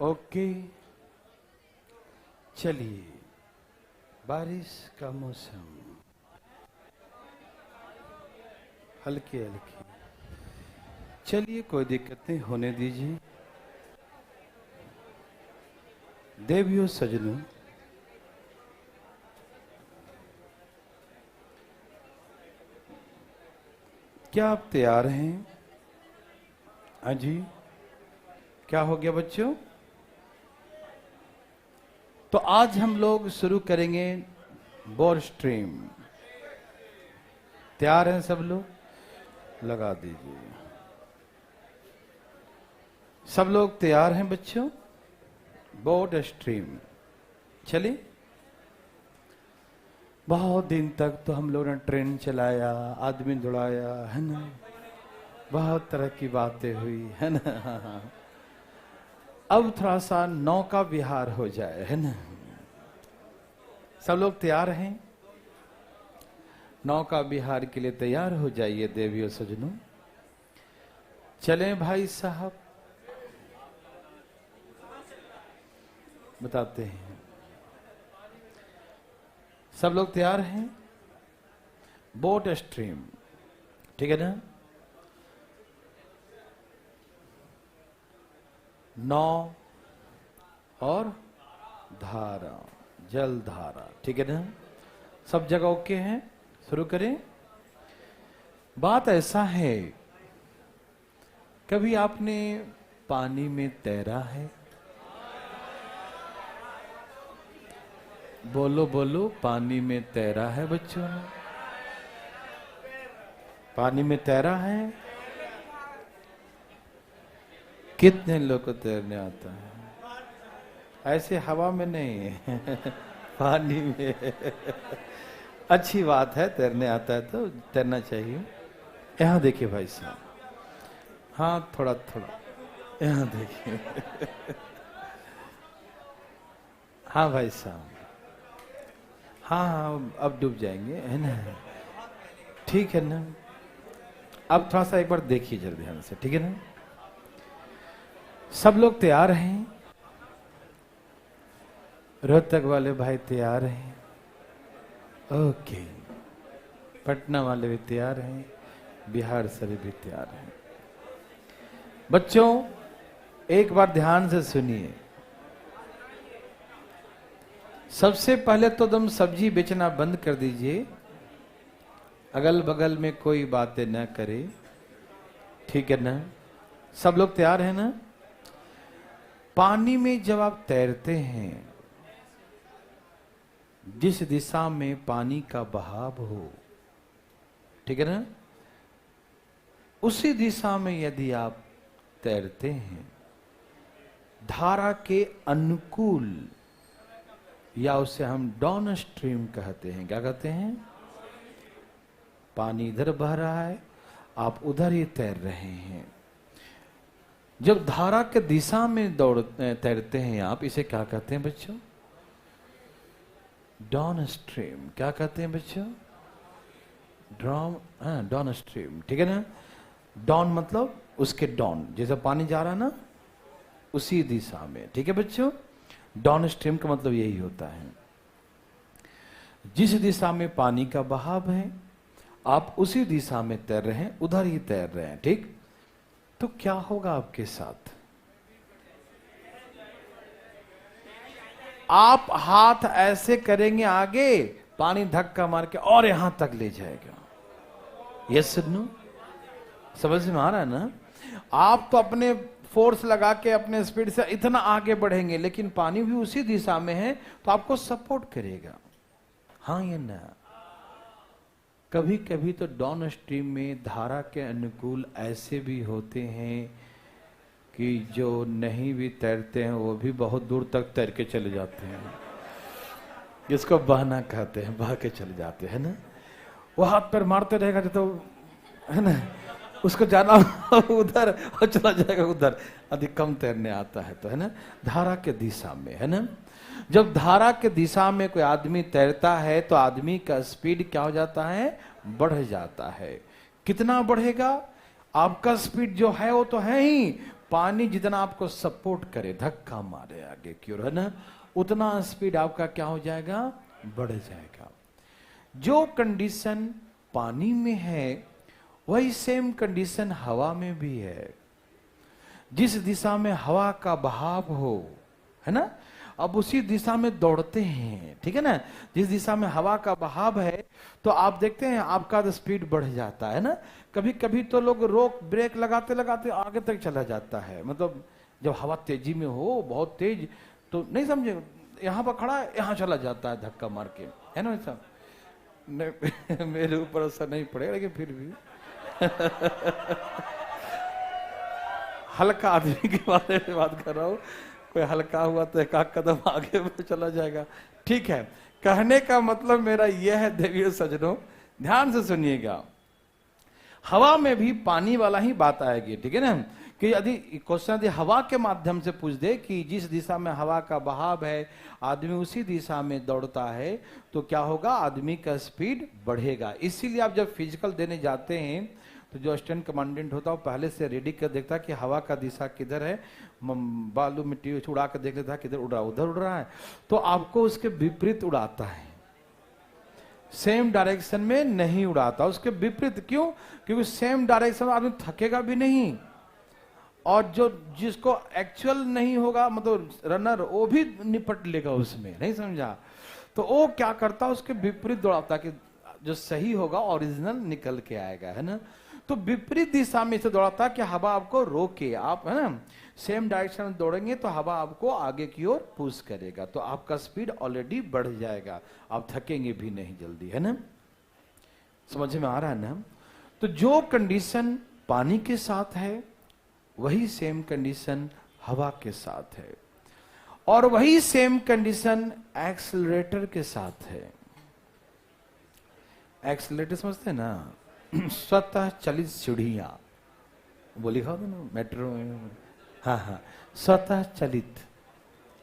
Okay, चलिए, बारिश का मौसम, हल्की हल्की, चलिए कोई दिक्कत नहीं, होने दीजिए। देवियों सजनों, क्या आप तैयार हैं? हाँ जी, क्या हो गया बच्चों? तो आज हम लोग शुरू करेंगे बोर स्ट्रीम। तैयार हैं सब लोग? लगा दीजिए। सब लोग तैयार हैं बच्चों? बोर्ड स्ट्रीम, चलिए। बहुत दिन तक तो हम लोगों ने ट्रेन चलाया, आदमी दौड़ाया, है ना, बहुत तरह की बातें हुई, है ना। हाँ। अब थोड़ा सा नौका विहार हो जाए, है ना। सब लोग तैयार हैं? नौका विहार के लिए तैयार हो जाइए देवियों सजनों। चलें भाई साहब, बताते हैं। सब लोग तैयार हैं? बोट स्ट्रीम, ठीक है ना। नौ और धारा, जल धारा, ठीक है ना। सब जगह ओके हैं? शुरू करें। बात ऐसा है, कभी आपने पानी में तैरा है? बोलो बोलो, पानी में तैरा है बच्चों ने? पानी में तैरा है? कितने लोग को तैरने आता है? ऐसे हवा में नहीं पानी में। अच्छी बात है, तैरने आता है तो तैरना चाहिए। यहाँ देखिए भाई साहब, हाँ थोड़ा थोड़ा यहाँ देखिए। हाँ भाई साहब, हाँ हाँ अब डूब जाएंगे, है ना, ठीक है ना। अब थोड़ा सा एक बार देखिए जरा ध्यान से, ठीक है ना। सब लोग तैयार हैं? रोहतक वाले भाई तैयार हैं? ओके। पटना वाले भी तैयार हैं, बिहार से भी तैयार हैं। बच्चों एक बार ध्यान से सुनिए। सबसे पहले तो तुम सब्जी बेचना बंद कर दीजिए, अगल बगल में कोई बातें न करे, ठीक है ना। सब लोग तैयार हैं ना? पानी में जब आप तैरते हैं, जिस दिशा में पानी का बहाव हो, ठीक है ना, उसी दिशा में यदि आप तैरते हैं, धारा के अनुकूल, या उसे हम डाउन स्ट्रीम कहते हैं। क्या कहते हैं? पानी इधर बह रहा है, आप उधर ही तैर रहे हैं। जब धारा के दिशा में तैरते हैं आप, इसे क्या कहते हैं बच्चों? Down stream. क्या कहते हैं बच्चों? डाउन स्ट्रीम, ठीक है ना। डाउन मतलब उसके डाउन, जैसे पानी जा रहा है ना, उसी दिशा में, ठीक है बच्चों। डाउन स्ट्रीम का मतलब यही होता है, जिस दिशा में पानी का बहाव है आप उसी दिशा में तैर रहे हैं, उधर ही तैर रहे हैं, ठीक। तो क्या होगा आपके साथ? आप हाथ ऐसे करेंगे आगे, पानी धक्का मार के और यहां तक ले जाएगा। यस नो, समझ में आ रहा है ना। आप तो अपने फोर्स लगा के अपने स्पीड से इतना आगे बढ़ेंगे, लेकिन पानी भी उसी दिशा में है तो आपको सपोर्ट करेगा, हाँ या ना। कभी कभी तो डाउन स्ट्रीम में धारा के अनुकूल ऐसे भी होते हैं कि जो नहीं भी तैरते हैं वो भी बहुत दूर तक तैर के चले जाते हैं, जिसको बहना कहते हैं, बह के चले जाते हैं ना। वो हाथ पैर मारते रहेगा तो, है ना, उसको जाना उधर और चला जाएगा उधर, अधिक कम तैरने आता है तो, है ना, धारा के दिशा में, है ना। जब धारा के दिशा में कोई आदमी तैरता है तो आदमी का स्पीड क्या हो जाता है? बढ़ जाता है। कितना बढ़ेगा? आपका स्पीड जो है वो तो है ही, पानी जितना आपको सपोर्ट करे, धक्का मारे आगे की ओर, है ना, उतना स्पीड आपका क्या हो जाएगा, बढ़ जाएगा। जो कंडीशन पानी में है वही सेम कंडीशन हवा में भी है। जिस दिशा में हवा का बहाव हो, है ना, अब उसी दिशा में दौड़ते हैं, ठीक है ना। जिस दिशा में हवा का बहाव है तो आप देखते हैं आपका तो स्पीड बढ़ जाता है ना। कभी कभी तो लोग रोक ब्रेक लगाते लगाते आगे तक चला जाता है, मतलब जब हवा तेजी में हो, बहुत तेज, तो नहीं समझे, यहाँ पर खड़ा है, यहाँ चला जाता है धक्का मार के, है ना ऐसा। मेरे ऊपर असर नहीं पड़ेगा लेकिन फिर भी हल्का आदमी के बारे में बात कर रहा हूं। कोई हल्का हुआ तो एक आध कदम आगे में चला जाएगा, ठीक है। कहने का मतलब मेरा यह है देवियों सज्जनों, ध्यान से सुनिएगा, हवा में भी पानी वाला ही बात आएगी, ठीक है ना। कि यदि क्वेश्चन यदि हवा के माध्यम से पूछ दे कि जिस दिशा में हवा का बहाव है आदमी उसी दिशा में दौड़ता है, तो क्या होगा, आदमी का स्पीड बढ़ेगा। इसीलिए आप जब फिजिकल देने जाते हैं तो जो असिस्टेंट कमांडेंट होता है वो पहले से रेडी कर देखता है कि हवा का दिशा किधर है, बालू मिट्टी उड़ा कर देख लेता है किधर उड़ रहा है, उधर उड़ रहा है, तो आपको उसके विपरीत उड़ाता है, सेम डायरेक्शन में नहीं उड़ाता, उसके विपरीत। क्यों? क्योंकि सेम डायरेक्शन में आदमी थकेगा भी नहीं, और जो जिसको एक्चुअल नहीं होगा, मतलब रनर, वो भी निपट लेगा उसमें, नहीं समझा। तो वो क्या करता है, उसके विपरीत दौड़ाता कि जो सही होगा ओरिजिनल निकल के आएगा, है ना। तो विपरीत दिशा में से दौड़ाता कि हवा आपको रोके, आप, है ना, सेम डायरेक्शन में दौड़ेंगे तो हवा आपको आगे की ओर पुश करेगा, तो आपका स्पीड ऑलरेडी बढ़ जाएगा, आप थकेंगे भी नहीं जल्दी, है ना। समझ में आ रहा है ना। तो जो कंडीशन पानी के साथ है वही सेम कंडीशन हवा के साथ है, और वही सेम कंडीशन एक्सेलरेटर के साथ है। एक्सेलरेटर समझते हैं ना, स्वतः चलित सीढ़ियां, वो लिखा होता ना मेट्रो में, हाँ हाँ, स्वतः चलित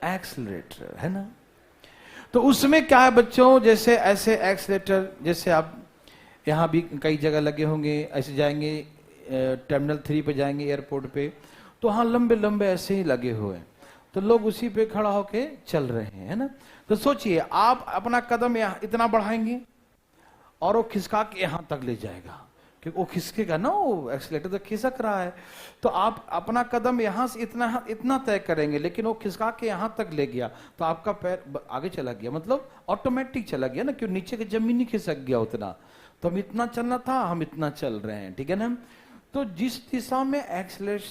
एक्सेलरेटर, है ना। तो उसमें क्या है बच्चों, जैसे ऐसे एक्सेलरेटर, जैसे आप यहाँ भी कई जगह लगे होंगे, ऐसे जाएंगे टर्मिनल 3 पे जाएंगे एयरपोर्ट पे, तो हाँ लंबे लंबे ऐसे ही लगे हुए हैं, तो लोग उसी पे खड़ा होके चल रहे हैं, है ना। तो सोचिए आप अपना कदम यहाँ इतना बढ़ाएंगे और वो खिसका के यहाँ तक ले जाएगा, क्योंकि वो खिसकेगा ना, वो एक्सीलरेटर तो खिसक रहा है, तो आप अपना कदम यहाँ से इतना इतना तय करेंगे, लेकिन वो खिसका के यहाँ तक ले गया तो आपका पैर आगे चला गया, मतलब ऑटोमेटिक चला गया ना, क्यों, नीचे की जमीन नहीं खिसक गया उतना, तो हम इतना चलना था, हम इतना चल रहे हैं, ठीक है ना। तो जिस दिशा में एक्सीलरेट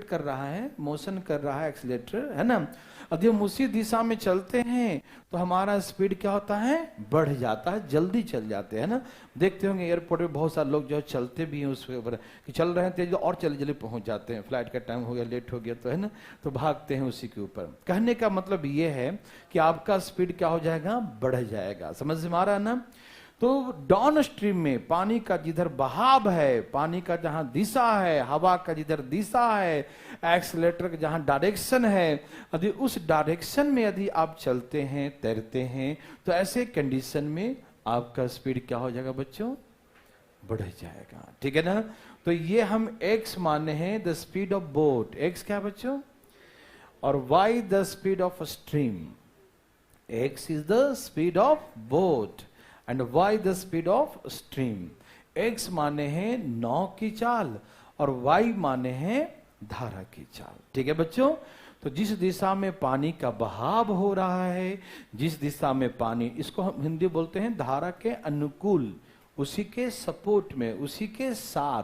कर रहा है, मोशन कर रहा है एक्सीलरेटर, है ना, यदि हम उसी दिशा में चलते हैं तो हमारा स्पीड क्या होता है, बढ़ जाता है, जल्दी चल जाते हैं ना। देखते होंगे एयरपोर्ट पे बहुत सारे लोग जो चलते भी हैं उसके ऊपर, कि चल रहे हैं तेज और जल्दी जल्दी पहुंच जाते हैं, फ्लाइट का टाइम हो गया, लेट हो गया, तो है ना, तो भागते हैं उसी के ऊपर। कहने का मतलब ये है कि आपका स्पीड क्या हो जाएगा, बढ़ जाएगा। समझ में आ रहा है ना। तो डाउन स्ट्रीम में पानी का जिधर बहाव है, पानी का जहां दिशा है, हवा का जिधर दिशा है, एक्सीलरेटर का जहां डायरेक्शन है, यदि उस डायरेक्शन में यदि आप चलते हैं, तैरते हैं, तो ऐसे कंडीशन में आपका स्पीड क्या हो जाएगा बच्चों, बढ़ जाएगा, ठीक है ना। तो ये हम x माने हैं the speed of boat, x क्या बच्चों, और y the speed of stream. x is the speed of boat and y the speed of stream. x माने हैं नाव की चाल और y माने हैं धारा की चाल, ठीक है बच्चों। तो जिस दिशा में पानी का बहाव हो रहा है, जिस दिशा में पानी, इसको हम हिंदी बोलते हैं धारा के अनुकूल, उसी के सपोर्ट में, उसी के साथ,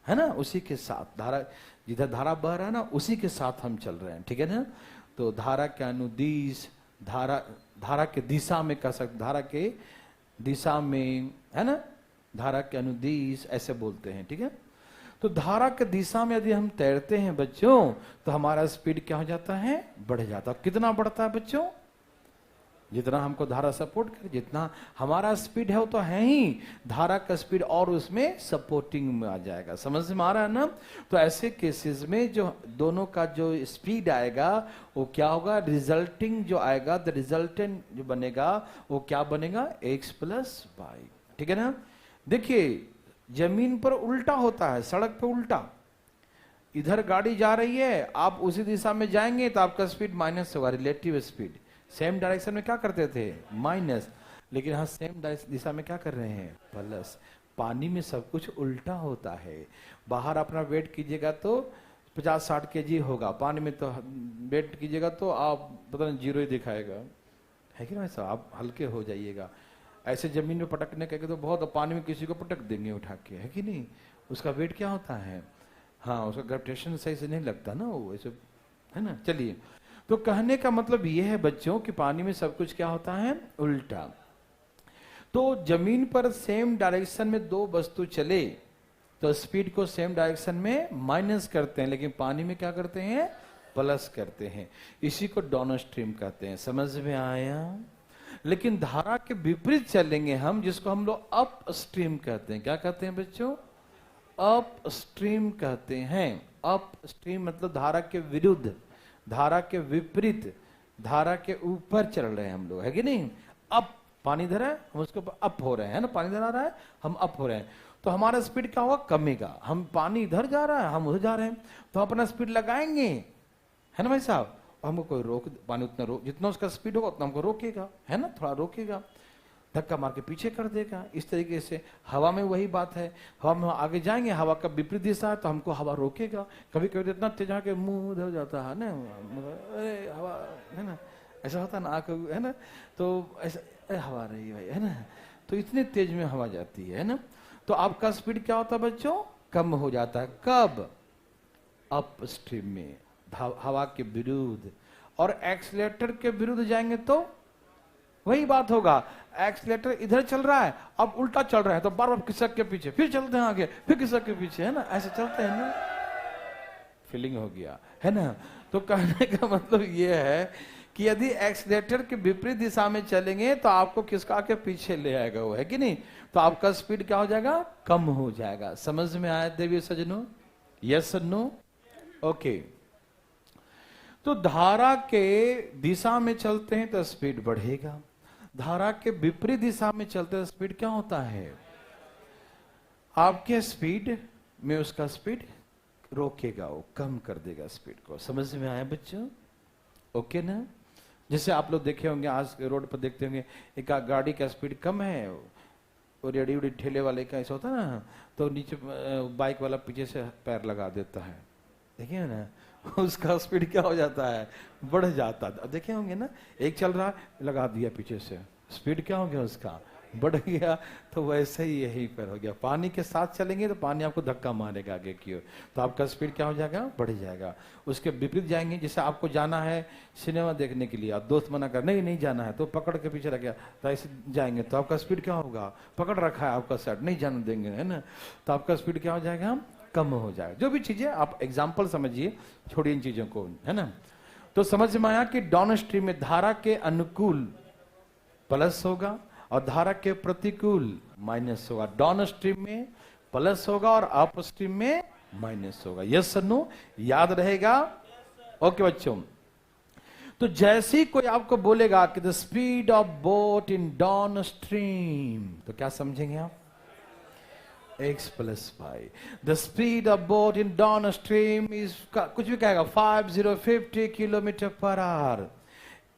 है ना, उसी के साथ धारा, जिधर धारा बह रहा है ना उसी के साथ हम चल रहे हैं, ठीक है ना। तो धारा के अनुदिश, धारा के दिशा में कह सकते, धारा के दिशा में, है ना, धारा के अनुदिश ऐसे बोलते हैं, ठीक है। तो धारा के दिशा में यदि हम तैरते हैं बच्चों तो हमारा स्पीड क्या हो जाता है, बढ़ जाता है। कितना बढ़ता है बच्चों, जितना हमको धारा सपोर्ट करे, जितना हमारा स्पीड है वो तो है ही, धारा का स्पीड और उसमें सपोर्टिंग में आ जाएगा। समझ में आ रहा है ना। तो ऐसे केसेस में जो दोनों का जो स्पीड आएगा वो क्या होगा, रिजल्टिंग जो आएगा, द रिजल्टेंट जो बनेगा वो क्या बनेगा, x प्लस वाई, ठीक है ना। देखिए जमीन पर उल्टा होता है, सड़क पे उल्टा, इधर गाड़ी जा रही है, आप उसी दिशा में जाएंगे तो आपका स्पीड माइनस होगा, रिलेटिव स्पीड। सेम डायरेक्शन में क्या करते थे, माइनस, लेकिन हाँ सेम दिशा में क्या कर रहे हैं, प्लस। पानी में सब कुछ उल्टा होता है। बाहर अपना वेट कीजिएगा तो 50-60 केजी होगा, पानी में तो वेट कीजिएगा तो आप पता नहीं 0 ही दिखाएगा, है कि ना, ऐसा आप हल्के हो जाइएगा। ऐसे जमीन में पटकने के तो बहुत, पानी में किसी को पटक देंगे उठा के, है कि नहीं, उसका वेट क्या होता है, हाँ उसका ग्रेविटेशन सही से नहीं लगता ना, वो ऐसे, है ना। चलिए, तो कहने का मतलब ये है बच्चों कि पानी में सब कुछ क्या होता है, उल्टा। तो जमीन पर सेम डायरेक्शन में दो वस्तु चले तो स्पीड को सेम डायरेक्शन में माइनस करते हैं, लेकिन पानी में क्या करते हैं, प्लस करते हैं। इसी को डाउनस्ट्रीम कहते हैं, समझ में आया। लेकिन धारा के विपरीत चलेंगे हम, जिसको हम लोग अप स्ट्रीम कहते हैं। क्या कहते हैं बच्चों, अप स्ट्रीम कहते हैं। अप स्ट्रीम मतलब धारा के विरुद्ध, धारा के विपरीत, धारा के ऊपर चल रहे हैं हम लोग, है कि नहीं। अप, पानी इधर है, हम उसके ऊपर अप हो रहे हैं ना, पानी इधर आ रहा है, हम अप हो रहे हैं, तो हमारा स्पीड क्या होगा, कमेगा। हम पानी इधर जा रहा है, हम उधर जा रहे हैं, तो अपना स्पीड लगाएंगे, है ना भाई साहब। हमको कोई रोक, पानी उतना रोक, जितना उसका स्पीड होगा उतना हमको रोकेगा, है ना, थोड़ा रोकेगा, धक्का मार के पीछे कर देगा। इस तरीके से हवा में वही बात है, हवा में आगे जाएंगे, हवा का विपरीत दिशा है तो हमको हवा रोकेगा। कभी कभी इतना तेज आके मुंह उधर जाता है ना, अरे हवा, है ना, ऐसा होता है ना, आंख, है ना, तो ऐसा हवा रही है भाई, है ना, तो इतने तेज में हवा जाती है ना, तो आपका स्पीड क्या होता है बच्चों, कम हो जाता है। कब, अप स्ट्रीम में, हवा के विरुद्ध। और एक्सीलरेटर के विरुद्ध जाएंगे तो वही बात होगा, एक्सीलरेटर इधर चल रहा है, अब उल्टा चल रहा है, तो बार बार खिसक के पीछे, फिर चलते हैं आगे, फिर खिसक के पीछे, है ना, ऐसे चलते हैं ना, फीलिंग हो गया, है ना। तो कहने का मतलब ये है कि यदि एक्सीलरेटर के विपरीत दिशा में चलेंगे तो आपको खिसका के पीछे ले आएगा वो, है कि नहीं, तो आपका स्पीड क्या हो जाएगा, कम हो जाएगा। समझ में आया देवी सजनों, यस और नो, ओके। तो धारा के दिशा में चलते हैं तो स्पीड बढ़ेगा, धारा के विपरीत दिशा में चलते हैं तो स्पीड क्या होता है, आपके स्पीड में उसका स्पीड रोकेगा, वो कम कर देगा स्पीड को। समझ में आया बच्चों, ओके ना। जैसे आप लोग देखे होंगे, आज रोड पर देखते होंगे, एक गाड़ी का स्पीड कम है और रेडी उड़ी ठेले वाले का ऐसा होता है ना, तो नीचे बाइक वाला पीछे से पैर लगा देता है, देखिए ना, उसका स्पीड क्या हो जाता है, बढ़ जाता है। देखे होंगे ना, एक चल रहा है, लगा दिया पीछे से, स्पीड क्या हो गया उसका, बढ़ गया। तो वैसे ही यही पर हो गया, पानी के साथ चलेंगे तो पानी आपको धक्का मारेगा आगे की ओर, तो आपका स्पीड क्या हो जाएगा, बढ़ जाएगा। उसके विपरीत जाएंगे, जैसे आपको जाना है सिनेमा देखने के लिए, आप दोस्त मना कर नहीं जाना है, तो पकड़ के पीछे रख गया, तो ऐसे जाएंगे तो आपका स्पीड क्या होगा, पकड़ रखा है आपका साइड, नहीं जाने देंगे, है ना, तो आपका स्पीड क्या हो जाएगा, कम हो जाएगा। जो भी चीजें आप एग्जाम्पल समझिए, छोड़िए इन चीजों को, है ना। तो समझ में आया कि डाउन स्ट्रीम में धारा के अनुकूल प्लस होगा और धारा के प्रतिकूल माइनस होगा। डाउन स्ट्रीम में प्लस होगा और अप स्ट्रीम में माइनस होगा। यस सर नो, याद रहेगा, ओके बच्चों। तो जैसे ही कोई आपको बोलेगा कि the speed of boat in down stream, तो क्या समझेंगे आप, x plus y. The speed of boat in downstream is, कुछ भी कहेगा, 5050 किलोमीटर पर आवर।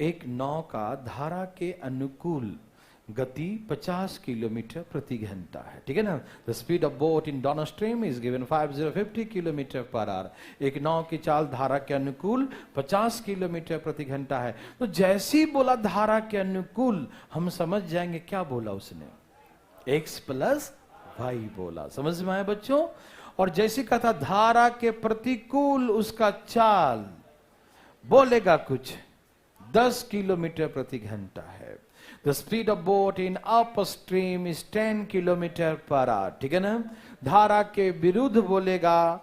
एक नाव का धारा के अनुकूल गति 50 किलोमीटर प्रति घंटा है, ठीक है ना। The speed of boat in downstream is given 5050 kilometre per our. एक नाव की चाल धारा के अनुकूल 50 किलोमीटर प्रति घंटा है। तो जैसे ही बोला धारा के अनुकूल, हम समझ जाएंगे क्या बोला उसने, x प्लस वाई बोला। समझ में आया बच्चों। और जैसे कहा था धारा के प्रतिकूल उसका चाल, बोलेगा कुछ 10 किलोमीटर प्रति घंटा है। The speed of boat in up stream is 10 kilometre per our, ठीक है ना। धारा के विरुद्ध बोलेगा,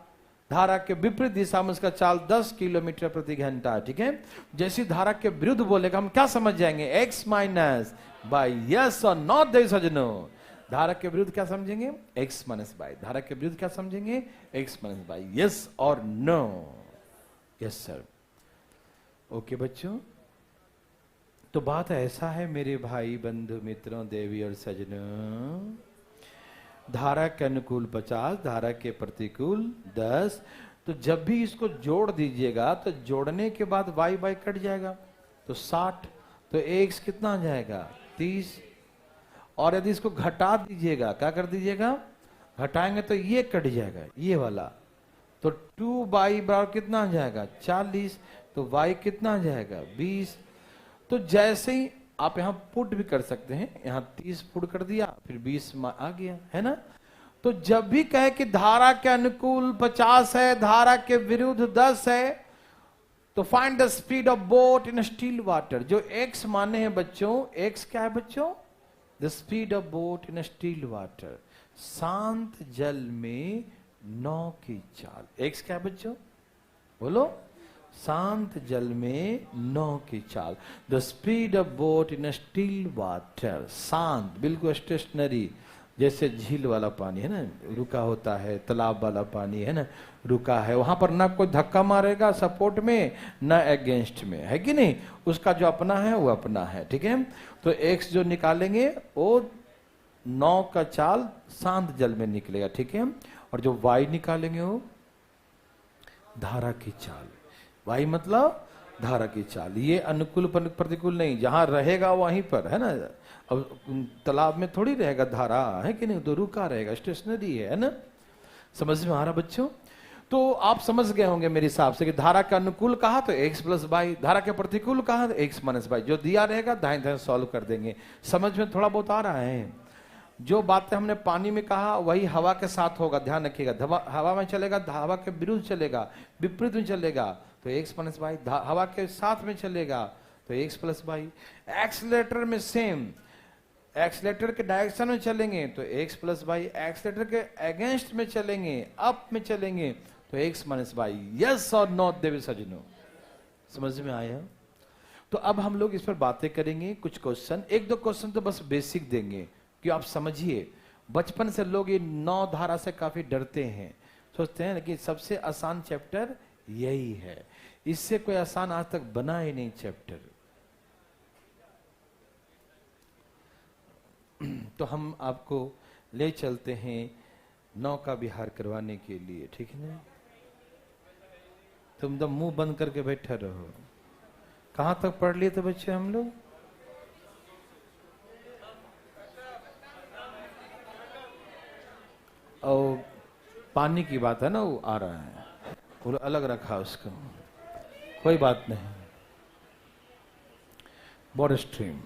धारा के विपरीत दिशा में उसका चाल 10 किलोमीटर प्रति घंटा, ठीक है। जैसी धारा के विरुद्ध बोलेगा, हम क्या समझ जाएंगे, x माइनस बाई। यस और नॉट दे सजनो। धारा के विरुद्ध क्या समझेंगे, x माइनस बाई। धारा के विरुद्ध क्या समझेंगे, x माइनस बाई। यस और नो, यस सर, ओके बच्चों। तो बात ऐसा है मेरे भाई बंधु मित्रों, देवी और सजनों, धारा के अनुकूल 50, धारा के प्रतिकूल 10। तो जब भी इसको जोड़ दीजिएगा तो जोड़ने के बाद y बाई कट जाएगा तो 60, तो x कितना आ जाएगा 30। और यदि इसको घटा दीजिएगा, क्या कर दीजिएगा, घटाएंगे तो ये कट जाएगा ये वाला, तो 2y बराबर कितना आ जाएगा 40, तो y कितना आ जाएगा 20। तो जैसे ही आप यहां पुट भी कर सकते हैं, यहां 30 पुट कर दिया फिर 20 आ गया, है ना। तो जब भी कहे कि धारा के अनुकूल 50 है, धारा के विरुद्ध 10 है, तो find the speed of boat in still water. जो x माने हैं बच्चों, x क्या है बच्चों, the speed of boat in still water, शांत जल में नौ की चाल। x क्या है बच्चों, बोलो, शांत जल में नौ की चाल। The speed of boat in still water, शांत, बिल्कुल स्टेशनरी, जैसे झील वाला पानी है ना, रुका होता है, तालाब वाला पानी है ना, रुका है, वहां पर ना कोई धक्का मारेगा सपोर्ट में ना अगेंस्ट में, है कि नहीं, उसका जो अपना है वो अपना है, ठीक है। तो x जो निकालेंगे वो 9 का चाल शांत जल में निकलेगा, ठीक है। और जो y निकालेंगे वो धारा की चाल, y मतलब धारा की चाल। ये अनुकूल प्रतिकूल नहीं, जहां रहेगा वहीं पर, है ना। अब तालाब में थोड़ी रहेगा धारा, है कि नहीं, तो रुका रहेगा, स्टेशनरी है ना। समझ में आ रहा बच्चों। तो आप समझ गए होंगे मेरे हिसाब से कि धारा का अनुकूल कहा तो x प्लस बाई, धारा के प्रतिकूल कहा तो x माइनस बाई। जो दिया रहेगा दाएं दाएं सॉल्व कर देंगे। समझ में थोड़ा बहुत आ रहा है। जो बातें हमने पानी में कहा वही हवा के साथ होगा, ध्यान रखिएगा। हवा में चलेगा, हवा के विरुद्ध चलेगा, विपरीत में चलेगा तो x माइनस बाई, हवा के साथ में चलेगा तो x प्लस बाई। एक्सीलरेटर में सेम, एक्सीलरेटर के डायरेक्शन में चलेंगे तो x प्लस बाई, एक्सीलरेटर के अगेंस्ट में चलेंगे, अप में चलेंगे तो x माइनस बाई। यस और नो देवी सजनो, समझ में आया। तो अब हम लोग इस पर बातें करेंगे, कुछ क्वेश्चन, एक दो क्वेश्चन तो बस बेसिक देंगे कि आप समझिए। बचपन से लोग ये 9 धारा से काफी डरते हैं, सोचते हैं कि सबसे आसान चैप्टर यही है, इससे कोई आसान आज तक बना ही नहीं चैप्टर। तो हम आपको ले चलते हैं 9 का विहार करवाने के लिए, ठीक है ना। तुम तो मुंह बंद करके बैठे रहो। कहां तक पढ़ लिए थे बच्चे हम लोग, और पानी की बात है ना, वो आ रहा है, वो अलग रखा उसको, कोई बात नहीं। वाटर स्ट्रीम,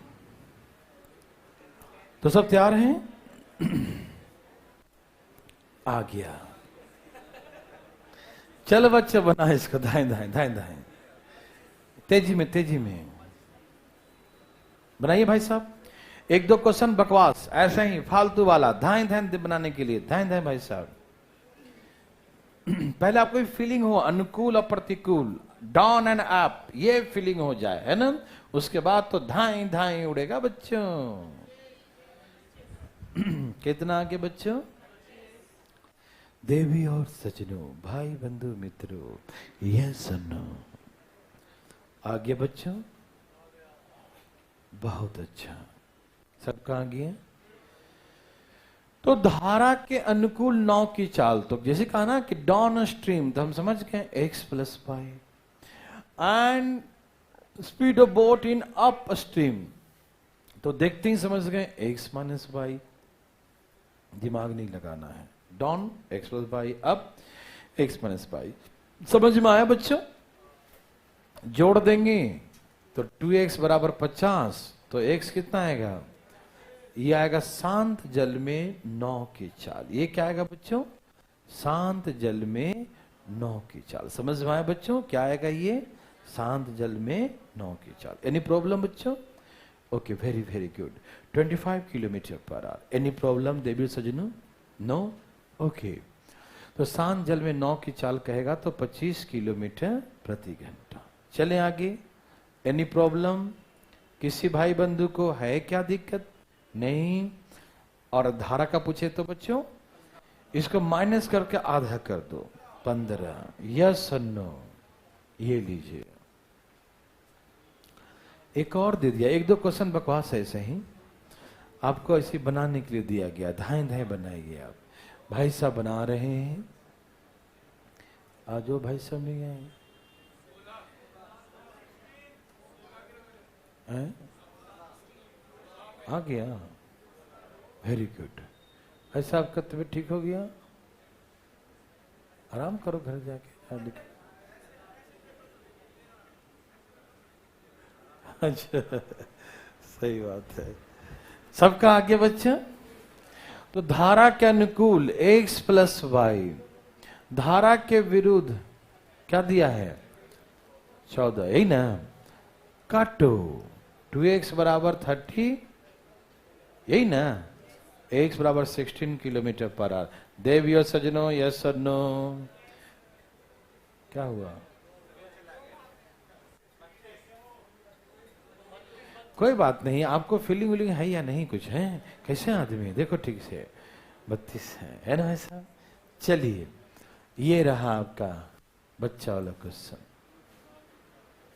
तो सब तैयार हैं? आ गया, चल बच्चे बना इसको, दाएं दाएं दाएं दाएं, तेजी में तेजी में बनाइए भाई साहब। एक दो क्वेश्चन बकवास ऐसे ही फालतू वाला दाएं दाएं बनाने के लिए, दाएं दाएं भाई साहब। पहले आपको फीलिंग हो अनुकूल और प्रतिकूल, डाउन एंड अप, ये फीलिंग हो जाए, है ना। उसके बाद तो धाएं धाएं उड़ेगा बच्चों। कितना आगे बच्चों, देवी और सजनों, भाई बंधु मित्रों, यह सुनो आगे बच्चों, बहुत अच्छा, सब कहां गए। तो धारा के अनुकूल 9 की चाल, तो जैसे कहा ना कि डाउन स्ट्रीम, तो हम समझ गए x plus by, and speed of boat in up stream, तो देखते ही समझ गए x माइनस बाई, दिमाग नहीं लगाना है, down x plus by, up x minus by. समझ में आया बच्चों। जोड़ देंगे तो 2x बराबर 50, तो x कितना आएगा, ये आएगा शांत जल में 9 की चाल। ये क्या आएगा बच्चों, शांत जल में 9 की चाल। समझ में आया बच्चों, क्या आएगा ये, शांत जल में 9 की चाल। एनी प्रॉब्लम बच्चों, okay, very very good. 25 kilometre per hour, any problem देवी सजनों, नो, ओके। तो शांत जल में 9 की चाल कहेगा तो 25 किलोमीटर प्रति घंटा। चलें आगे, एनी प्रॉब्लम, किसी भाई बंधु को है क्या दिक्कत, नहीं। और धारा का पूछे तो बच्चों इसको माइनस करके आधा कर दो, 15, यस नो, ये लीजिए। एक और दे दिया, एक दो क्वेश्चन बकवास है ऐसे ही, आपको ऐसे बनाने के लिए दिया गया, धाएं धाएं बनाइए आप। भाई साहब बना रहे हैं, जो भाई सब नहीं आए हैं? आ गया, वेरी गुड। ऐसा आपका तबीयत ठीक हो गया? आराम करो घर जाके। अच्छा, सही बात है। सबका आगे बच्चा। तो धारा के अनुकूल x प्लस वाई, धारा के विरुद्ध क्या दिया है? 14, यही ना? काटो। 2x बराबर 30, यही ना? x बराबर 16 किलोमीटर पर आवर। देवियों सजनों, यस और नो? क्या हुआ? कोई बात नहीं, आपको फीलिंग विलिंग है या नहीं? कुछ है? कैसे आदमी देखो ठीक से, 32 है ना ऐसा? चलिए, ये रहा आपका बच्चा वाला क्वेश्चन।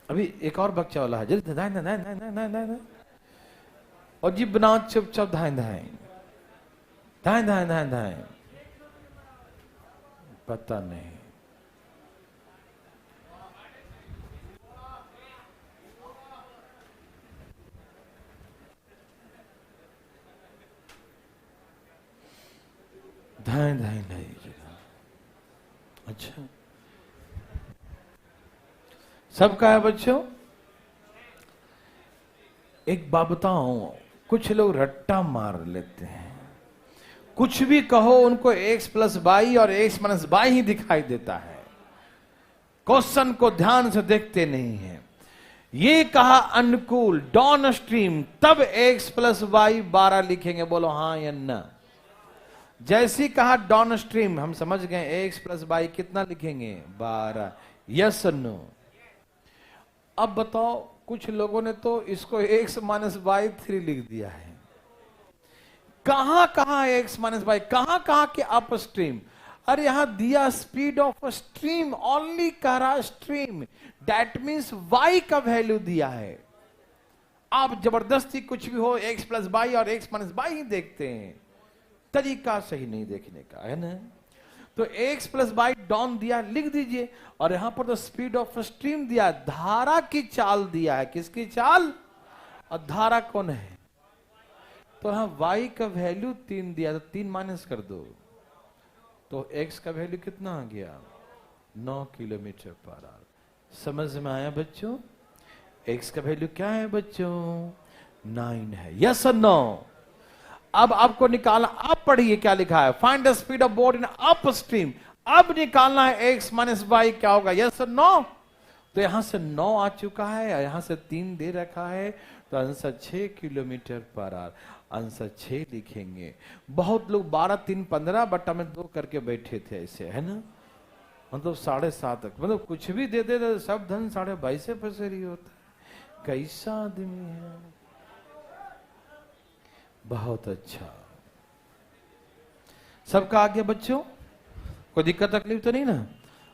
अभी एक और बच्चा वाला है, जल्दी धाए धाए धाए धाए धाए धाए धाए, और जी बनाओ चुपचाप, धाए धाए धाए धाए धाए धाए। पता नहीं, धाए धाए धाए। अच्छा, सबका है बच्चों? एक बात बताऊं, कुछ लोग रट्टा मार लेते हैं, कुछ भी कहो उनको x प्लस बाई और x माइनस बाई ही दिखाई देता है, क्वेश्चन को ध्यान से देखते नहीं है। ये कहा अनुकूल डाउन स्ट्रीम, तब x प्लस बाई 12 लिखेंगे, बोलो हाँ या ना? जैसी कहा डाउन स्ट्रीम, हम समझ गए x प्लस बाई कितना लिखेंगे? 12, यस नो? अब बताओ, कुछ लोगों ने तो इसको x माइनस बाई 3 लिख दिया है। कहां कहां x माइनस बाई, कहां कहां के अप स्ट्रीम? अरे यहां दिया स्पीड ऑफ स्ट्रीम, ओनली कह रहा स्ट्रीम, दैट मीन्स y का वैल्यू दिया है। आप जबरदस्ती कुछ भी हो x प्लस बाई और x माइनस बाई ही देखते हैं, तरीका सही नहीं देखने का, है ना? तो x प्लस बाई डाउन दिया, लिख दीजिए। और यहां पर तो स्पीड ऑफ स्ट्रीम दिया, धारा की चाल दिया है। किसकी चाल? और धारा कौन है? तो यहां y का वैल्यू 3 दिया, तो 3 माइनस कर दो, तो x का वैल्यू कितना आ गया? 9 किलोमीटर पर आवर। समझ में आया बच्चों? x का वैल्यू क्या है बच्चों? 9 है, यस और नो? अब आपको निकालना, आप पढ़िए क्या लिखा है, find the speed of boat in up stream. अब निकालना है x माइनस बाई, क्या होगा? यस और नो? तो यहां से 9 आ चुका है, यहां से 3 दे रखा है, तो answer 6 kilometre per our. Answer 6 लिखेंगे। बहुत लोग 12, 3, 15 बटा में 2 करके बैठे थे ऐसे, है ना? मतलब 7.5 तक, मतलब कुछ भी दे दे, सब धन 22.5 से पसेरी होता है। कैसा आदमी है? बहुत अच्छा। सबका आगे बच्चों, कोई दिक्कत तकलीफ तो नहीं ना?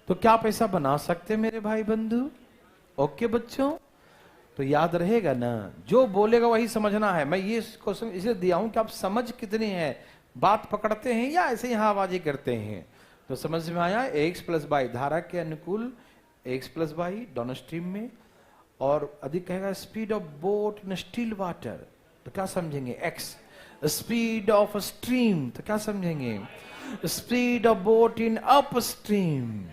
तो क्या पैसा बना सकते मेरे भाई बंधु? ओके बच्चों, तो याद रहेगा ना, जो बोलेगा वही समझना है। मैं ये क्वेश्चन इसलिए दिया हूं कि आप समझ कितनी है, बात पकड़ते हैं या ऐसे ही हवाबाजी करते हैं? तो समझ में आया? x प्लस बाई धारा के अनुकूल, x plus by down stream में, और अधिक कहेगा speed of boat in still water, तो क्या समझेंगे? x। स्पीड ऑफ स्ट्रीम, तो क्या समझेंगे? Speed of boat in up stream,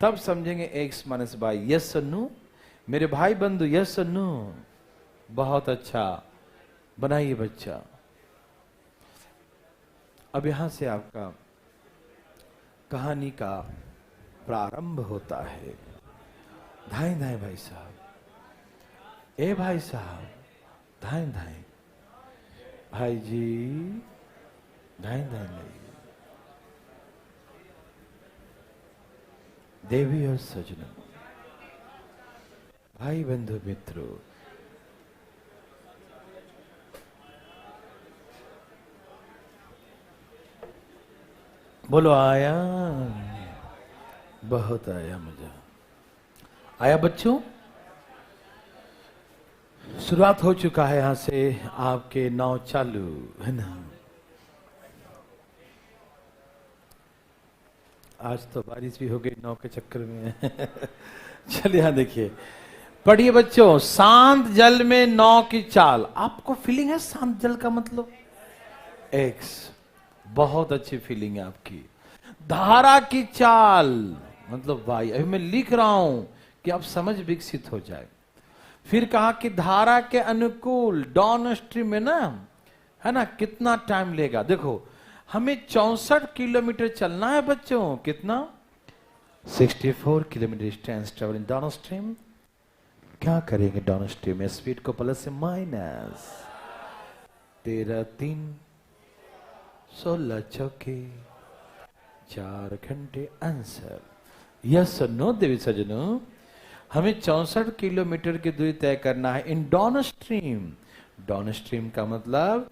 तब समझेंगे x माइनस बाई। यस और नो मेरे भाई बंधु? यस और नो? बहुत अच्छा, बनाइए बच्चा। अब यहां से आपका कहानी का प्रारंभ होता है। धाए धाए भाई साहब, ए भाई साहब, धाए धाए भाई जी, धाए धाए नहीं। देवी और सजनों, भाई बंधु मित्रों, बोलो आया? बहुत आया मजा। आया बच्चों? शुरुआत हो चुका है, यहां से आपके नाव चालू, है ना? आज तो बारिश भी हो गई नौ के चक्कर में। चलिए यहां देखिए, पढ़िए बच्चों, शांत जल में नौ की चाल। आपको फीलिंग है शांत जल का मतलब? एक्स, बहुत अच्छी फीलिंग है आपकी। धारा की चाल मतलब वाई। अभी मैं लिख रहा हूं कि आप समझ विकसित हो जाए। फिर कहा कि धारा के अनुकूल डाउन स्ट्रीम में ना, है ना, कितना टाइम लेगा। देखो हमें 64 किलोमीटर चलना है बच्चों। कितना? 64 kilometre distance travel in down stream. क्या करेंगे डाउन स्ट्रीम में? स्पीड को प्लस से माइनस। 13 3 16 चौके 4 घंटे। आंसर यस और नो देवी सजनों। हमें 64 किलोमीटर की दूरी तय करना है इन डाउन स्ट्रीम। डाउन स्ट्रीम का मतलब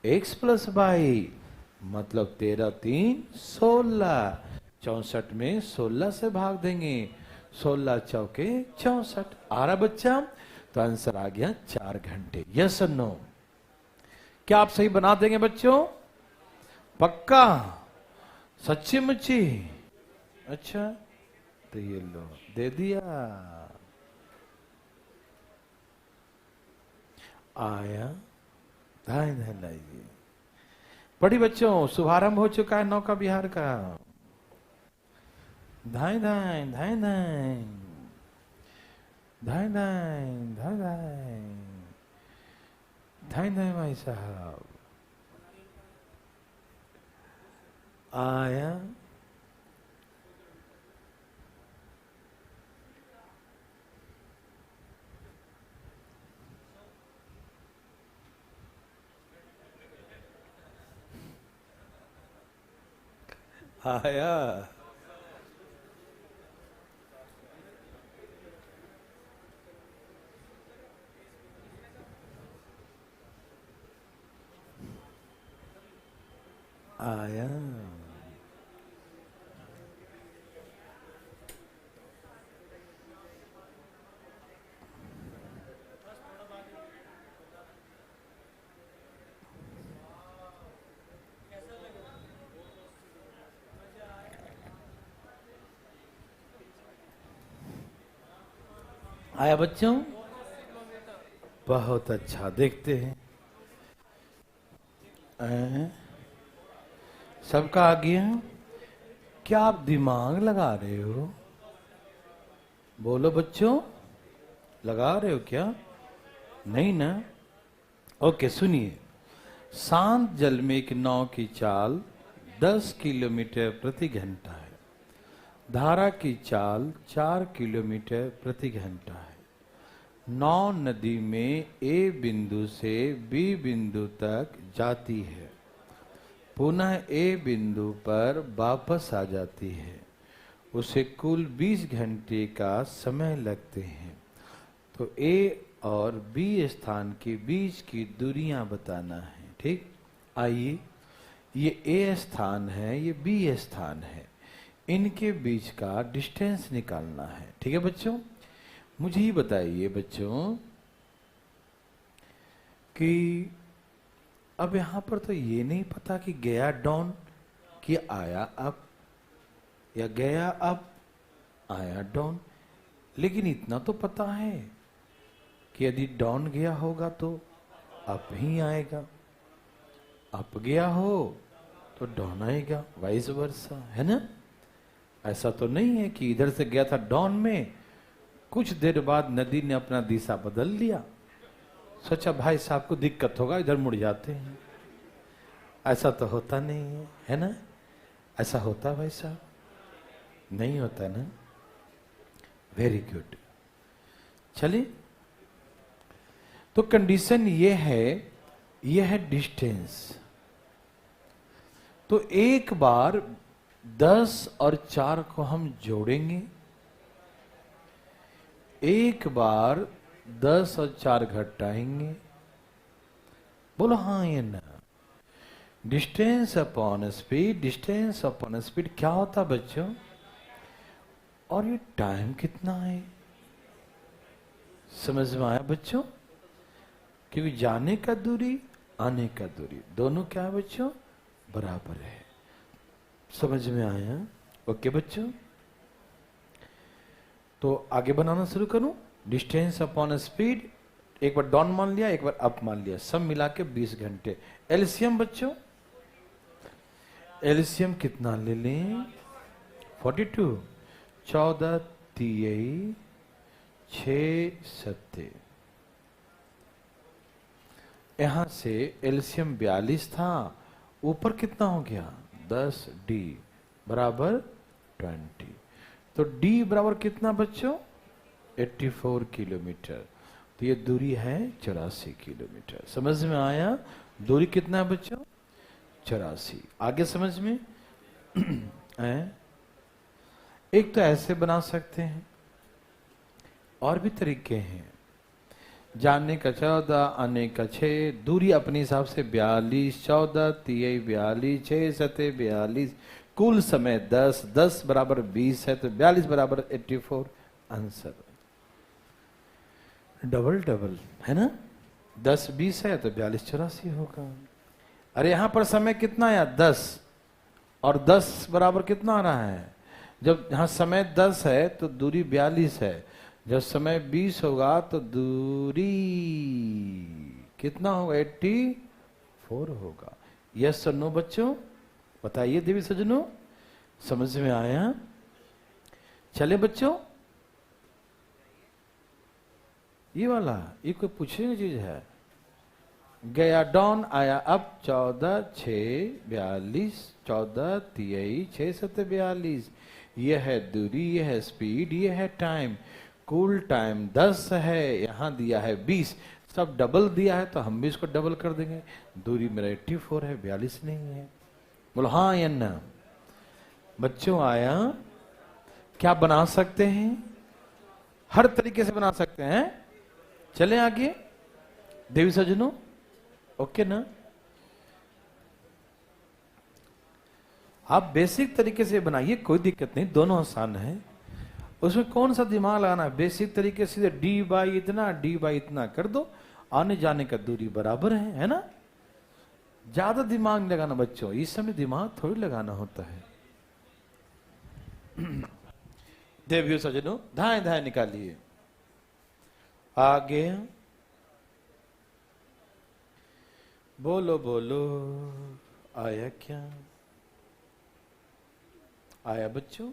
x प्लस वाई, मतलब 13 3 16। 64 में 16 से भाग देंगे, 16 चौके 64। आ रहा बच्चा? तो आंसर आ गया 4 घंटे। यस और नो? क्या आप सही बना देंगे बच्चों? पक्का? सच्ची मुच्ची? अच्छा तो ये लो, दे दिया। आया धाय धाय लाइए। पढ़ी बच्चों, शुभारंभ हो चुका है नौका विहार का। धाय धाय धाय धाय धाय धाय धाय धाय धाय धाय। भाई साहब आया। आया। आया। आया बच्चों? बहुत अच्छा। देखते हैं सबका आ गया। क्या आप दिमाग लगा रहे हो? बोलो बच्चों, लगा रहे हो क्या? नहीं ना? ओके सुनिए। शांत जल में एक नाव की चाल 10 किलोमीटर प्रति घंटा है। धारा की चाल 4 किलोमीटर प्रति घंटा है। नाव नदी में ए बिंदु से बी बिंदु तक जाती है, पुनः ए बिंदु पर वापस आ जाती है। उसे कुल 20 घंटे का समय लगते हैं। तो ए और बी स्थान के बीच की दूरियां बताना है। ठीक, आइए, ये ए स्थान है, ये बी स्थान है, इनके बीच का डिस्टेंस निकालना है। ठीक है बच्चों? मुझे ही बताइए बच्चों कि अब यहां पर तो ये नहीं पता कि गया डाउन कि आया अप, या गया अप आया डाउन, लेकिन इतना तो पता है कि यदि डाउन गया होगा तो अप ही आएगा, अप गया हो तो डाउन आएगा, वाइस वर्सा, है ना? ऐसा तो नहीं है कि इधर से गया था डाउन में, कुछ देर बाद नदी ने अपना दिशा बदल लिया, सोचा भाई साहब को दिक्कत होगा इधर मुड़ जाते हैं। ऐसा तो होता नहीं है, है ना? ऐसा होता भाई साहब? नहीं होता ना? Very good. चलिए, तो कंडीशन ये है डिस्टेंस। तो एक बार 10 और 4 को हम जोड़ेंगे, एक बार 10 और 4 घटाएंगे। बोलो हाँ या ना? Distance upon speed, distance upon speed क्या होता बच्चों? और ये टाइम कितना है? समझ में आया बच्चों? क्योंकि जाने का दूरी, आने का दूरी, दोनों क्या है बच्चों? बराबर है। समझ में आया? ओके बच्चों, तो आगे बनाना शुरू करूं। डिस्टेंस अपॉन स्पीड, एक बार डाउन मान लिया, एक बार अप मान लिया, सब मिला के 20 घंटे। एलसीएम बच्चों, एलसीएम कितना ले लें? 42, 14 तियई 6 सत्ते। यहां से एलसीएम 42 था, ऊपर कितना हो गया? 10 डी बराबर 20। तो डी बराबर कितना बच्चों? 84 किलोमीटर। तो ये दूरी है 84 किलोमीटर। समझ में आया? दूरी कितना है बच्चों? 84। आगे समझ में एक तो ऐसे बना सकते हैं, और भी तरीके हैं। जाने का 14, आने का 6, दूरी अपने हिसाब से 42, 14 तियई 42, 6 सते 42, कुल समय 10, 10 बराबर 20 है, तो 42 बराबर 84। आंसर डबल डबल है ना? 10 20 है तो 42 84 होगा। अरे यहां पर समय कितना आया? 10, और 10 बराबर कितना आ रहा है? जब यहां समय 10 है तो दूरी 42 है, जब समय 20 होगा तो दूरी कितना होगा? 84 होगा। यस और नो बच्चों, बताइए देवी सजनों, समझ में आया? चले बच्चों, ये वाला ये कोई पूछने चीज है? गया डॉन, आया अब 14 6 42, 14 तियई 6 सत्ते 42। यह है दूरी, यह है स्पीड, यह है टाइम। कुल टाइम 10 है, यहां दिया है 20, सब डबल दिया है तो हम भी इसको डबल कर देंगे। दूरी मेरा 84 है, 42 नहीं है। बोलो हाँ या ना? बच्चों आया? क्या बना सकते हैं? हर तरीके से बना सकते हैं। चलें आगे देवी सजनों, ओके ना? आप बेसिक तरीके से बनाइए, कोई दिक्कत नहीं, दोनों आसान है। उसमें कौन सा दिमाग लगाना है? बेसिक तरीके से डी बाई इतना, डी बाई इतना कर दो, आने जाने का दूरी बराबर है ना? ज्यादा दिमाग नहीं लगाना बच्चों, इस समय दिमाग थोड़ी लगाना होता है। देवियों सजनों, धाए धाए निकालिए आगे। बोलो बोलो, आया क्या? आया बच्चों?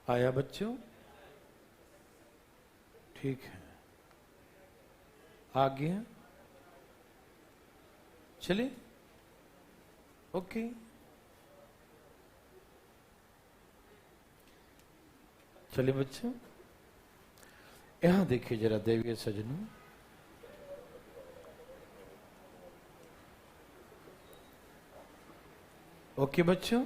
आया बच्चों? ठीक है, आ गया। चलिए ओके। चलिए बच्चों, यहां देखिए जरा देवी सजनों, ओके बच्चों।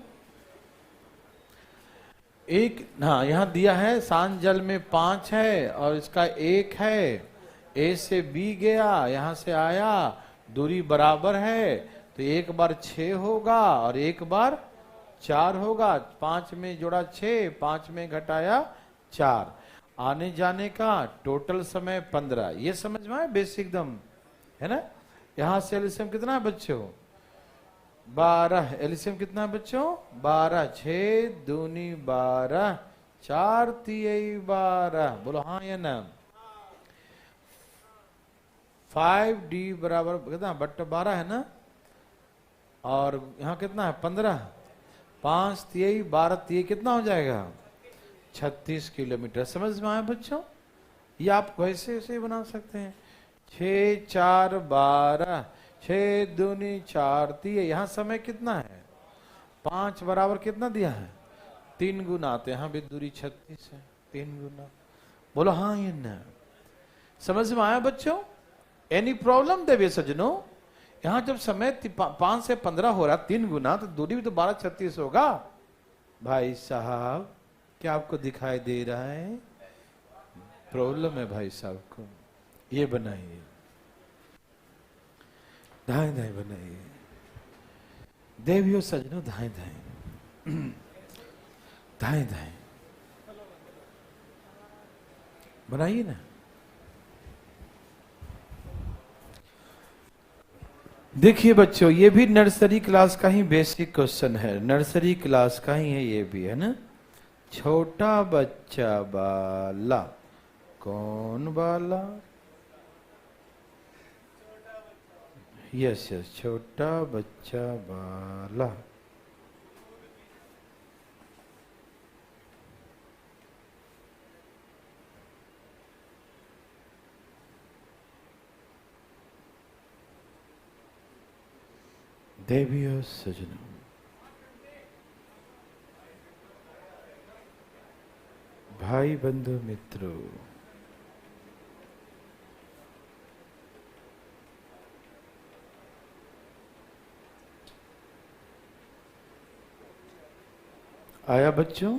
एक, हाँ यहां दिया है सांझ जल में 5 है और इसका 1 है। ए से बी गया, यहां से आया, दूरी बराबर है, तो एक बार 6 होगा और एक बार 4 होगा। 5 में जोड़ा 6, 5 में घटाया 4। आने जाने का टोटल समय 15। ये समझ में आए? बेसिक एकदम है ना? यहां से एलसीएम कितना है बच्चों? 12। एलसीएम कितना है बच्चों? 12। 6 दूनी 12, 4 तियई 12। बोलो हाँ या ना? 5D बराबर कितना? बट 12 है ना? और यहाँ कितना है? 15। 5 तियई 12 तियई कितना हो जाएगा? 36 किलोमीटर। समझ में आया बच्चों? ये आप वैसे ऐसे बना सकते हैं। 6 4 12, 6 दूनी 4 तियई। यहाँ समय कितना है? 5 बराबर कितना दिया है? 3 गुना। तो यहाँ भी दूरी 36 है, 3 गुना। बोलो हाँ या ना? समझ में आया बच्चों? एनी प्रॉब्लम देवे सजनों? यहां जब समय 5 से 15 हो रहा, 3 गुना, तो दूरी भी तो 12 36 होगा। भाई साहब क्या आपको दिखाई दे रहा है? प्रॉब्लम है भाई साहब को। ये बनाइए, धाए धाए बनाइए देवियों सजनों, धाए धाए धाए धाए। बनाइए ना। देखिए बच्चों, ये भी नर्सरी क्लास का ही बेसिक क्वेश्चन है, नर्सरी क्लास का ही है ये भी, है ना। छोटा बच्चा बाला, कौन बाला? यस यस, छोटा बच्चा बाला। देवियों सजनों, भाई बंधु मित्रों, आया बच्चों?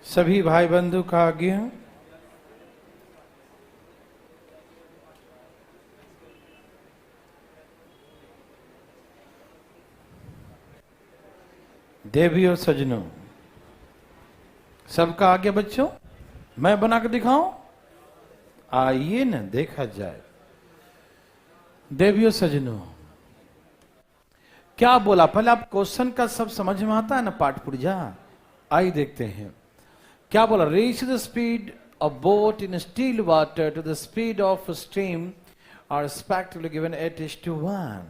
सभी भाई बंधु का आज्ञा। देवियों सजनों, सबका आगे बच्चों, मैं बना के दिखाऊं? आइए ना, देखा जाए। देवियों सजनों, क्या बोला? पहले आप क्वेश्चन का सब समझ में आता है ना, पाठ पुर्जा? आइए देखते हैं क्या बोला। Race the speed of boat in still water to the speed of stream और रिस्पेक्टिवली गिवन 8:1।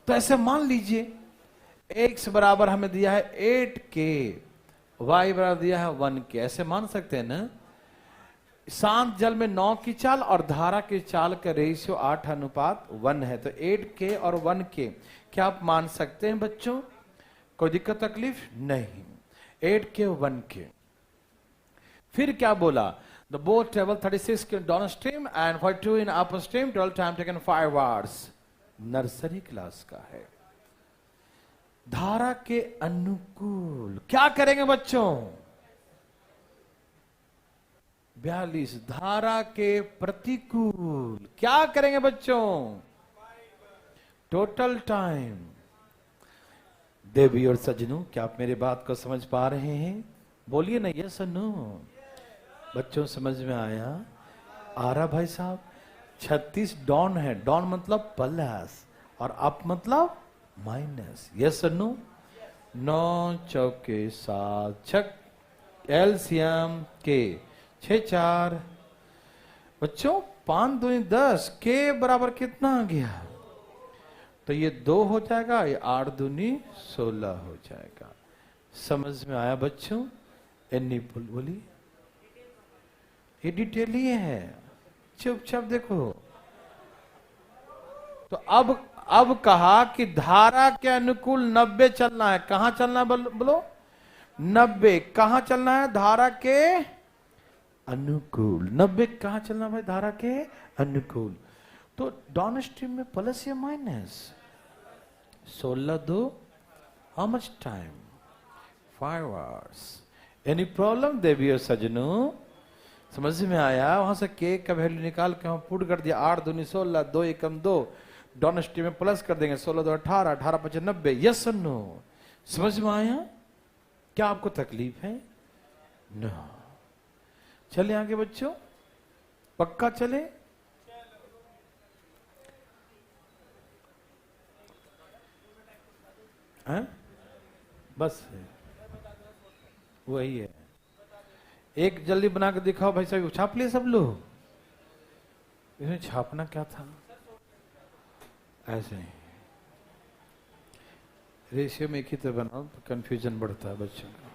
तो ऐसे मान लीजिए x बराबर हमें दिया है 8k, y बराबर दिया है 1k, ऐसे मान सकते हैं ना। शांत जल में 9 की चाल और धारा की चाल का रेशियो 8:1 है, तो 8k और 1k क्या आप मान सकते हैं बच्चों? कोई दिक्कत तकलीफ नहीं। 8k 1k। फिर क्या बोला? The boat travel 36 down stream and 42 in up stream, total time taken 5 hours. Nursery class का है। धारा के अनुकूल क्या करेंगे बच्चों? 42। धारा के प्रतिकूल क्या करेंगे बच्चों? Total time. देवी और सजनों, क्या आप मेरी बात को समझ पा रहे हैं? बोलिए ना यस और नो। बच्चों समझ में आया? आ रहा भाई साहब? 36 डॉन है, डॉन मतलब प्लस और अप मतलब माइनस। यस और नो? 9 चौके 7 छक, एलसीएम के 6 4 बच्चों, 5 दूनी 10, के बराबर कितना आ गया? तो ये 2 हो जाएगा, ये 8 दूनी 16 हो जाएगा। समझ में आया बच्चों? एनी बोली, ये डिटेल ही है, चुपचाप देखो। तो अब कहा कि धारा के अनुकूल 90 चलना है। कहां चलना है बोलो? 90 कहां चलना है? धारा के अनुकूल। 90 कहां चलना भाई? धारा के अनुकूल। तो डाउन स्ट्रीम में प्लस या minus? 16 2, how much time? 5 hours. Any problem देवियों सजनों? समझ में आया? वहां से के का वैल्यू निकाल के हम पुट कर दिया। 8 दूनी 16, 2 एकम 2, डाउन स्ट्रीम में प्लस कर देंगे। 16 2 18, 18 5 90। यस और नो? समझ में आया? क्या आपको तकलीफ है? नो। चले आगे बच्चों, पक्का चले? हैं? बस है, वही है। एक जल्दी बना के दिखाओ भाई साहब। छाप लिए सब लोग? इसमें छापना क्या था? ऐसे ही रेशियो में एक ही तरह बनाओ तो कंफ्यूजन बढ़ता है बच्चों का।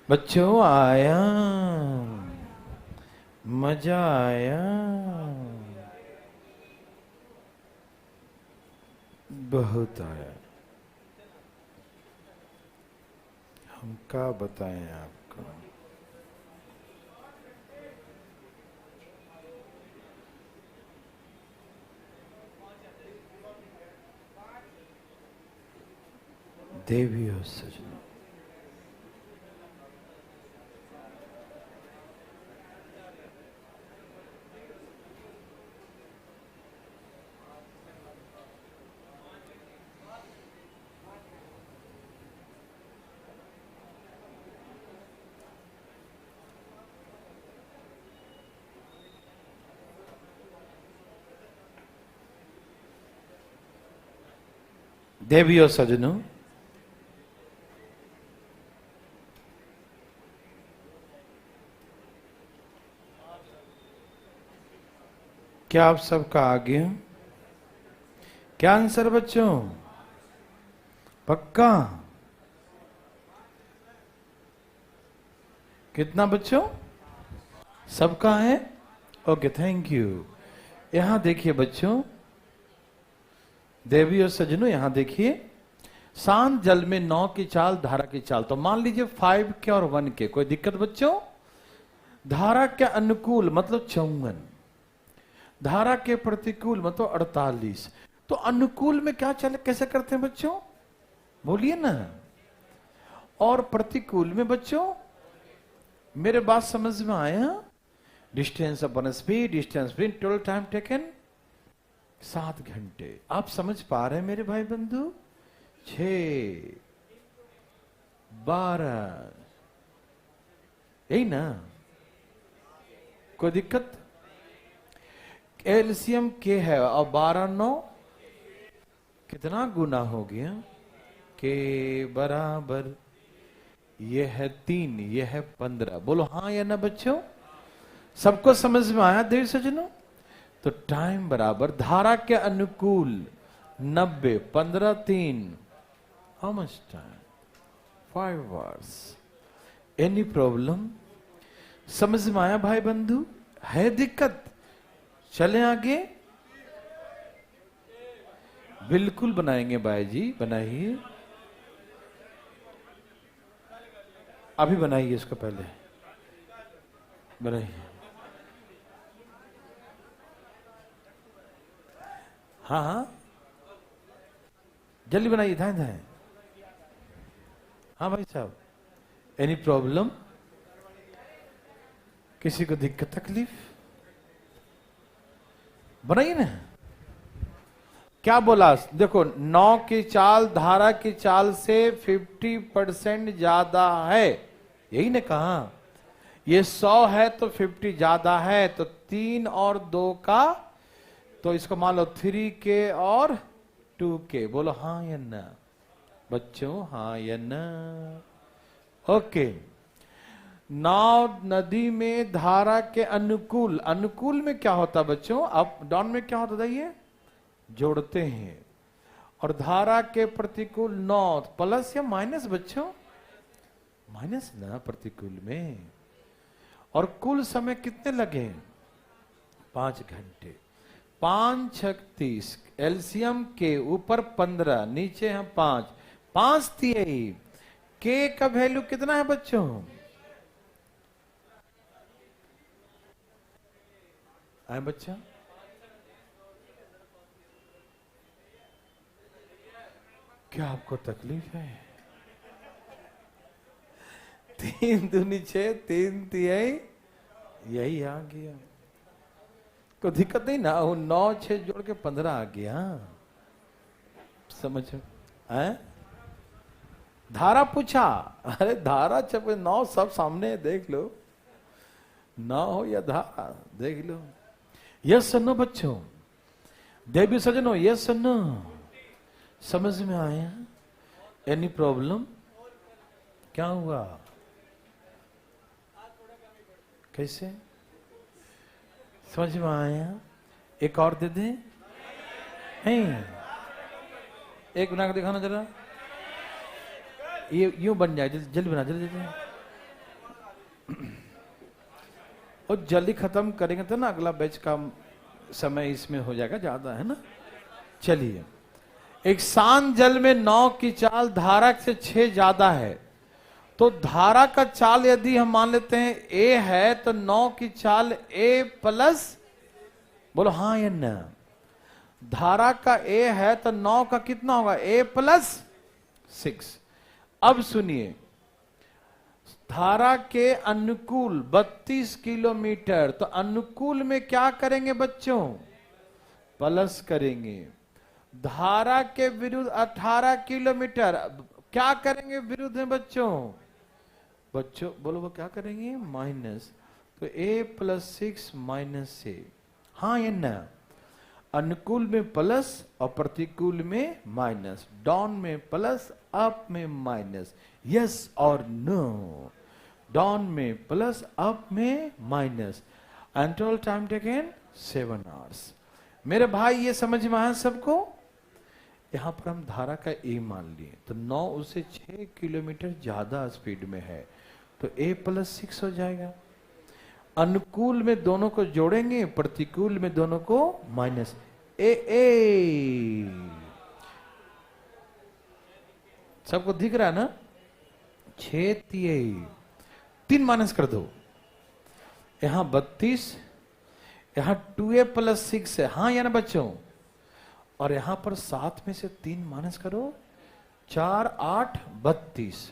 बच्चों आया, मजा आया, बहुत आया। हम क्या बताएं आपको। देवी हो सजना, देवी हो सजनों, क्या आप सबका आ गया? क्या आंसर बच्चों? पक्का? कितना बच्चों? सबका है? Okay, thank you. यहां देखिए बच्चों, देवी और सजनों यहां देखिए, शांत जल में 9 की चाल, धारा की चाल। तो मान लीजिए 5 के और 1 के, कोई दिक्कत बच्चों? धारा के अनुकूल मतलब 54, धारा के प्रतिकूल मतलब 48। तो अनुकूल में क्या चले, कैसे करते हैं बच्चों? बोलिए ना। और प्रतिकूल में बच्चों, मेरे बात समझ में आया? Distance upon speed, distance between total time taken 7 घंटे। आप समझ पा रहे हैं मेरे भाई बंधु? 6, 12, यही ना? कोई दिक्कत? एलसीएम के है और 12 9 कितना गुना हो गया? के बराबर, ये है 3, ये है 15। बोलो हाँ या ना बच्चों? सबको समझ में आया देवी सजनों? तो टाइम बराबर धारा के अनुकूल 90, 15 3, how much time? 5 hours. Any problem? समझ में आया भाई बंधु? है दिक्कत? चले आगे? बिल्कुल बनाएंगे भाई जी, बनाइए। अभी बनाइए इसको, पहले बनाइए। हाँ हाँ, जल्दी बनाइए, धाए धाए। हाँ भाई साहब, एनी प्रॉब्लम? किसी को दिक्कत तकलीफ? बनाइए ना। क्या बोला? देखो 9 की चाल धारा की चाल से 50% ज्यादा है, यही ने कहा। ये 100 है तो 50 ज्यादा है, तो 3 और 2 का, तो इसको मान लो 3 के और 2 के। बोलो हाँ या ना बच्चों? हाँ या ना? ओके। नाव नदी में धारा के अनुकूल, अनुकूल में क्या होता बच्चों? अप डाउन में क्या होता था? ये जोड़ते हैं। और धारा के प्रतिकूल 9, प्लस या माइनस बच्चों? माइनस ना प्रतिकूल में। और कुल समय कितने लगे? 5 घंटे। 5 6 30, एलसीएम के ऊपर 15, नीचे है 5, 5 तिहाई। के का वैल्यू कितना है बच्चों? आए बच्चा? क्या आपको तकलीफ है? 3 दूनी 6, 3 तिहाई, यही आ गया। कोई दिक्कत नहीं ना? 9 6 जोड़ के 15 आ गया। समझो? धारा पूछा? अरे धारा जब 9 सब सामने देख लो, 9 हो या धारा देख लो। यस सुनो बच्चों, देवी सजनों, यस सुनो, समझ में आया? Any problem? क्या हुआ? कैसे समझ में आया? एक और दे दे? एक बना के दिखाना जरा। ये यूं बन जाए, जल्दी बना, जल्दी जल्दी। और जल्दी खत्म करेंगे तो ना अगला बैच का समय इसमें हो जाएगा ज्यादा, है ना। चलिए, एक शांत जल में 9 की चाल धारा से 6 ज्यादा है, तो धारा का चाल यदि हम मान लेते हैं A है, तो 9 की चाल A प्लस, बोलो हाँ या ना। धारा का A है तो 9 का कितना होगा, A प्लस 6। अब सुनिए, धारा के अनुकूल 32 किलोमीटर, तो अनुकूल में क्या करेंगे बच्चों, प्लस करेंगे। धारा के विरुद्ध 18 किलोमीटर, क्या करेंगे विरुद्ध में बच्चों, बच्चों बोलो वो क्या करेंगे, माइनस। तो A प्लस 6 माइनस से, हाँ या ना। अनुकूल में प्लस और प्रतिकूल में माइनस, डाउन में प्लस अप में माइनस, यस और नो। डाउन में प्लस अप में minus, and total time taken 7 hours. मेरे भाई ये समझ में आया सबको। यहां पर हम धारा का A मान लिए, तो 9 उससे 6 किलोमीटर ज्यादा स्पीड में है, तो A प्लस 6 हो जाएगा। अनुकूल में दोनों को जोड़ेंगे, प्रतिकूल में दोनों को माइनस, ए। सबको दिख रहा है ना, 6 3 माइनस कर दो, यहां 32, यहां 2A प्लस 6 है, हाँ या ना बच्चों। और यहां पर 7 में से 3 माइनस करो, 4 8 32,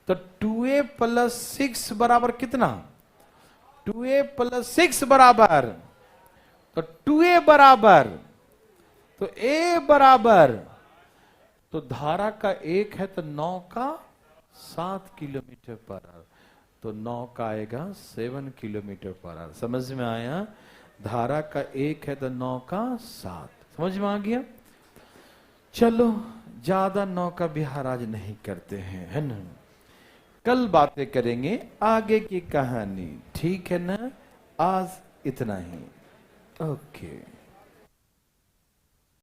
तो 2A प्लस 6 बराबर कितना, 2A प्लस 6 बराबर, तो 2A बराबर, तो A बराबर, तो धारा का 1 है तो 9 का 7 किलोमीटर पर आवर, तो 9 का आएगा 7 किलोमीटर पर आवर। समझ में आया, धारा का 1 है तो 9 का 7, समझ में आ गया। चलो ज्यादा 9 का बिहार आज नहीं करते हैं, है ना। कल बातें करेंगे आगे की कहानी, ठीक है ना। आज इतना ही, ओके।